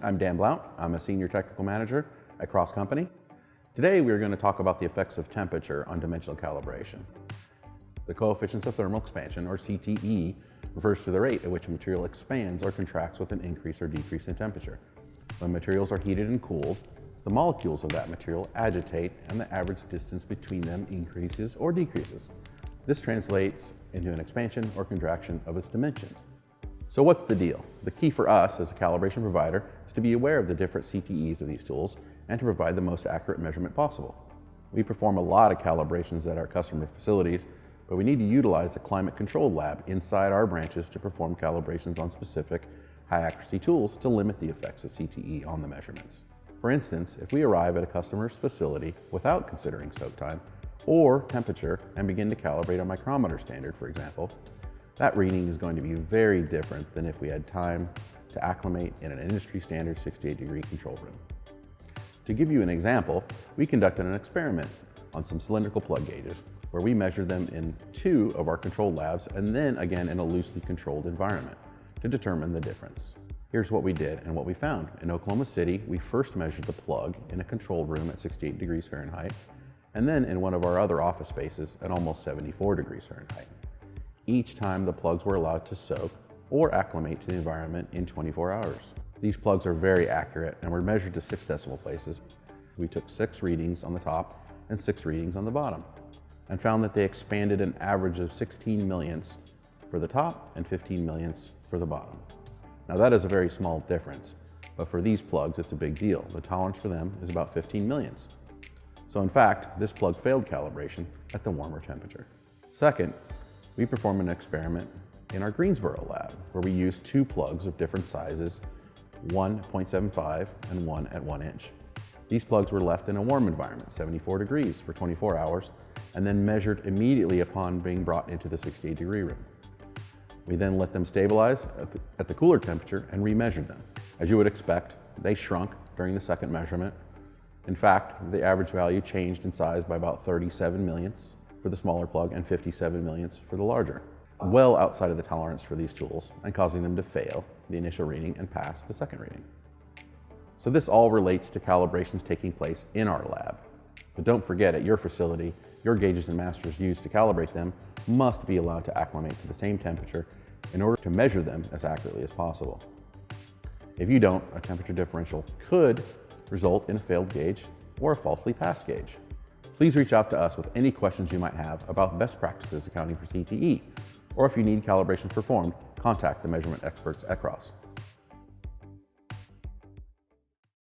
I'm Dan Blount. I'm a Senior Technical Manager at Cross Company. Today we are going to talk about the effects of temperature on dimensional calibration. The coefficients of thermal expansion, or CTE, refers to the rate at which a material expands or contracts with an increase or decrease in temperature. When materials are heated and cooled, the molecules of that material agitate and the average distance between them increases or decreases. This translates into an expansion or contraction of its dimensions. So what's the deal? The key for us as a calibration provider is to be aware of the different CTEs of these tools and to provide the most accurate measurement possible. We perform a lot of calibrations at our customer facilities, but we need to utilize the climate control lab inside our branches to perform calibrations on specific high accuracy tools to limit the effects of CTE on the measurements. For instance, if we arrive at a customer's facility without considering soak time or temperature and begin to calibrate a micrometer standard, for example, that reading is going to be very different than if we had time to acclimate in an industry standard 68-degree control room. To give you an example, we conducted an experiment on some cylindrical plug gauges where we measured them in 2 of our controlled labs and then again in a loosely controlled environment to determine the difference. Here's what we did and what we found. In Oklahoma City, we first measured the plug in a controlled room at 68 degrees Fahrenheit and then in one of our other office spaces at almost 74 degrees Fahrenheit. Each time the plugs were allowed to soak or acclimate to the environment in 24 hours. These plugs are very accurate and were measured to 6 decimal places. We took 6 readings on the top and 6 readings on the bottom and found that they expanded an average of 16 millionths for the top and 15 millionths for the bottom. Now that is a very small difference, but for these plugs it's a big deal. The tolerance for them is about 15 millionths. So in fact, this plug failed calibration at the warmer temperature. Second, we performed an experiment in our Greensboro lab where we used 2 plugs of different sizes, one 0.75 and one at 1 inch. These plugs were left in a warm environment, 74 degrees for 24 hours, and then measured immediately upon being brought into the 68-degree room. We then let them stabilize at the cooler temperature and remeasured them. As you would expect, they shrunk during the second measurement. In fact, the average value changed in size by about 37 millionths for the smaller plug and 57 millionths for the larger, well outside of the tolerance for these tools and causing them to fail the initial reading and pass the second reading. So this all relates to calibrations taking place in our lab. But don't forget, at your facility, your gauges and masters used to calibrate them must be allowed to acclimate to the same temperature in order to measure them as accurately as possible. If you don't, a temperature differential could result in a failed gauge or a falsely passed gauge. Please reach out to us with any questions you might have about best practices accounting for CTE, or if you need calibrations performed, contact the measurement experts at Cross.